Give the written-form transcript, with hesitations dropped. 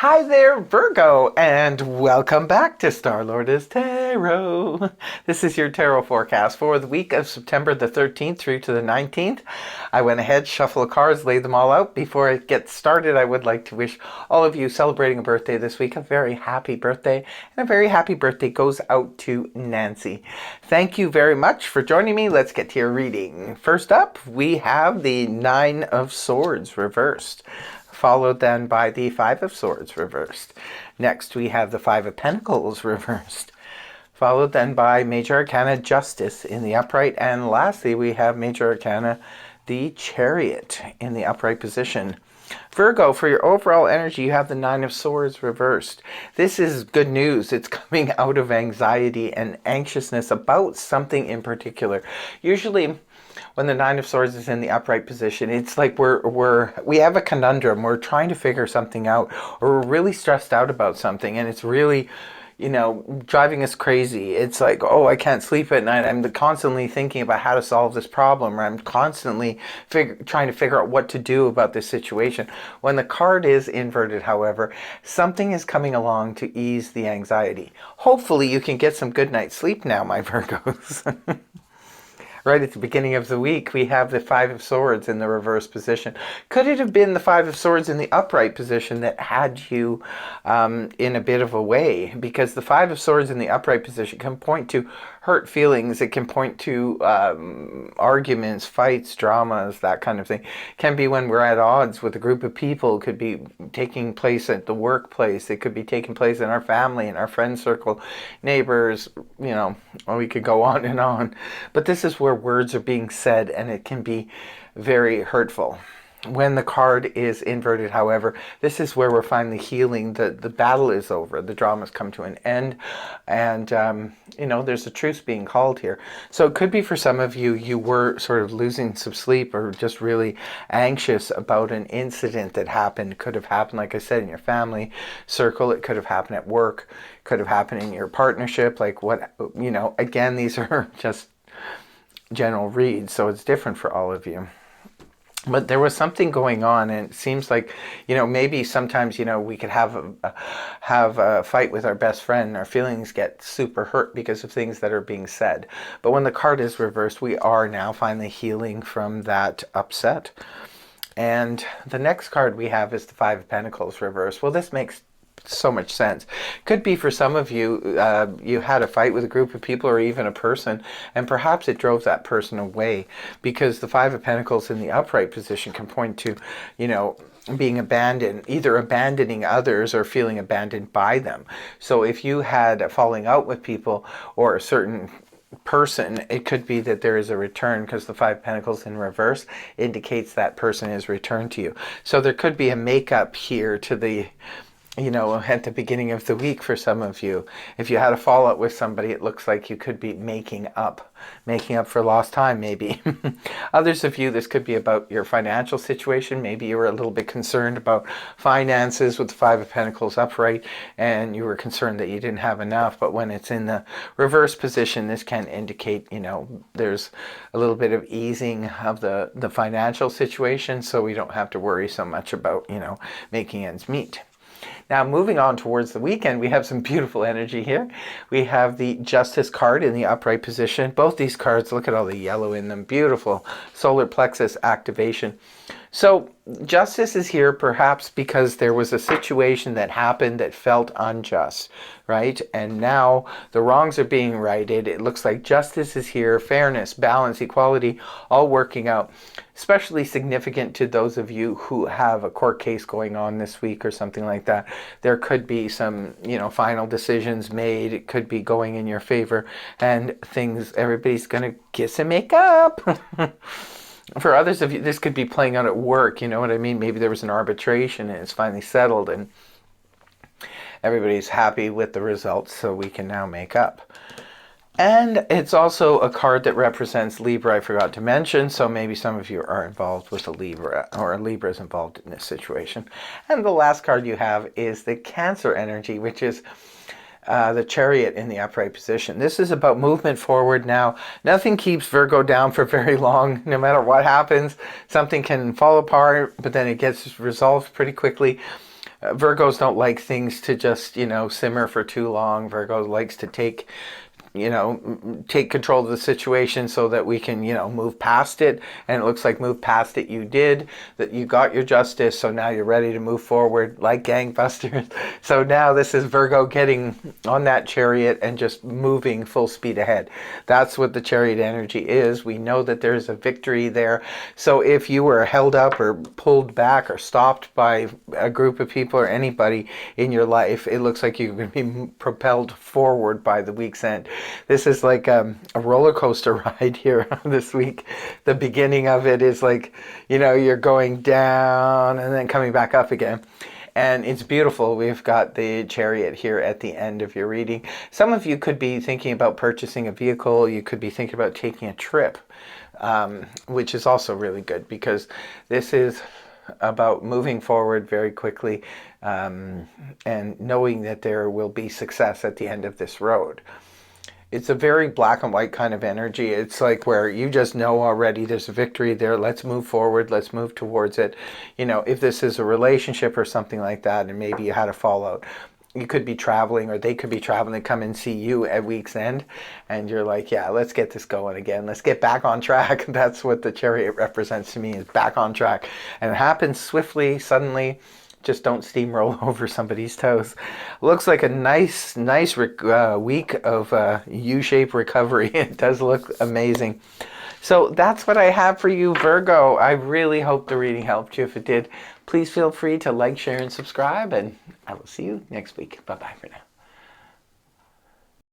Hi there, Virgo, and welcome back to Star-Lord's Tarot. This is your tarot forecast for the week of September the 13th through to the 19th. I went ahead, shuffled the cards, laid them all out. Before I get started, I would like to wish all of you celebrating a birthday this week a very happy birthday, and a very happy birthday goes out to Nancy. Thank you very much for joining me. Let's get to your reading. First up, we have the Nine of Swords reversed, followed then by the Five of Swords reversed. Next we have the Five of Pentacles reversed, followed then by Major Arcana Justice in the upright, and lastly we have Major Arcana the Chariot in the upright position. Virgo, for your overall energy, you have the Nine of Swords reversed. This is good news. It's coming out of anxiety and anxiousness about something in particular. Usually when the Nine of Swords is in the upright position, it's like we have a conundrum. We're trying to figure something out, or we're really stressed out about something, and it's really, driving us crazy. It's like, oh, I can't sleep at night. I'm constantly thinking about how to solve this problem, or I'm constantly trying to figure out what to do about this situation. When the card is inverted, however, something is coming along to ease the anxiety. Hopefully you can get some good night's sleep now, my Virgos. Right at the beginning of the week, we have the Five of Swords in the reverse position. Could it have been the Five of Swords in the upright position that had you in a bit of a way? Because the Five of Swords in the upright position can point to hurt feelings. It can point to arguments, fights, dramas, that kind of thing. It can be when we're at odds with a group of people. It could be taking place at the workplace. It could be taking place in our family, in our friend circle, neighbors, or we could go on and on. But this is where words are being said, and it can be very hurtful. When the card is inverted, however, this is where we're finally healing. The battle is over. The drama's come to an end, and there's a truce being called here. So it could be for some of you, you were sort of losing some sleep or just really anxious about an incident that happened. It could have happened, like I said, in your family circle. It could have happened at work. It could have happened in your partnership. Again, these are just general reads, so it's different for all of you. But there was something going on, and it seems like, maybe sometimes, we could have a fight with our best friend, and our feelings get super hurt because of things that are being said. But when the card is reversed, we are now finally healing from that upset. And the next card we have is the Five of Pentacles reversed. Well, this makes so much sense. Could be for some of you, you had a fight with a group of people or even a person, and perhaps it drove that person away, because the Five of Pentacles in the upright position can point to, being abandoned, either abandoning others or feeling abandoned by them. So if you had a falling out with people or a certain person, it could be that there is a return, because the Five of Pentacles in reverse indicates that person is returned to you. So there could be a makeup here to the at the beginning of the week for some of you. If you had a fallout with somebody, it looks like you could be making up for lost time, maybe. Others of you, this could be about your financial situation. Maybe you were a little bit concerned about finances with the Five of Pentacles upright, and you were concerned that you didn't have enough. But when it's in the reverse position, this can indicate, there's a little bit of easing of the financial situation, so we don't have to worry so much about, making ends meet. Now, moving on towards the weekend, we have some beautiful energy here. We have the Justice card in the upright position. Both these cards, look at all the yellow in them. Beautiful solar plexus activation. So justice is here perhaps because there was a situation that happened that felt unjust, right? And now the wrongs are being righted. It looks like justice is here, fairness, balance, equality, all working out. Especially significant to those of you who have a court case going on this week or something like that. There could be some, final decisions made. It could be going in your favor, and everybody's going to kiss and make up. For others of you, this could be playing out at work, you know what I mean? Maybe there was an arbitration and it's finally settled and everybody's happy with the results, so we can now make up. And it's also a card that represents Libra, I forgot to mention, so maybe some of you are involved with a Libra, or a Libra is involved in this situation. And the last card you have is the Cancer energy, which is the Chariot in the upright position. This is about movement forward now. Nothing keeps Virgo down for very long. No matter what happens, something can fall apart, but then it gets resolved pretty quickly. Virgos don't like things to just, simmer for too long. Virgo likes to take control of the situation so that we can, move past it. And it looks like move past it you did, that you got your justice. So now you're ready to move forward like gangbusters. So now this is Virgo getting on that chariot and just moving full speed ahead. That's what the chariot energy is. We know that there's a victory there. So if you were held up or pulled back or stopped by a group of people or anybody in your life, it looks like you're going to be propelled forward by the week's end. This is like a roller coaster ride here this week. The beginning of it is like, you're going down and then coming back up again. And it's beautiful. We've got the chariot here at the end of your reading. Some of you could be thinking about purchasing a vehicle. You could be thinking about taking a trip, which is also really good because this is about moving forward very quickly and knowing that there will be success at the end of this road. It's a very black and white kind of energy. It's like where you just know already there's a victory there. Let's move forward. Let's move towards it. If this is a relationship or something like that, and maybe you had a fallout, you could be traveling or they could be traveling to come and see you at week's end. And you're like, yeah, let's get this going again. Let's get back on track. That's what the chariot represents to me, is back on track. And it happens swiftly, suddenly. Just don't steamroll over somebody's toes. Looks like a nice week of U-shaped recovery. It does look amazing. So that's what I have for you, Virgo. I really hope the reading helped you. If it did, please feel free to like, share, and subscribe. And I will see you next week. Bye-bye for now.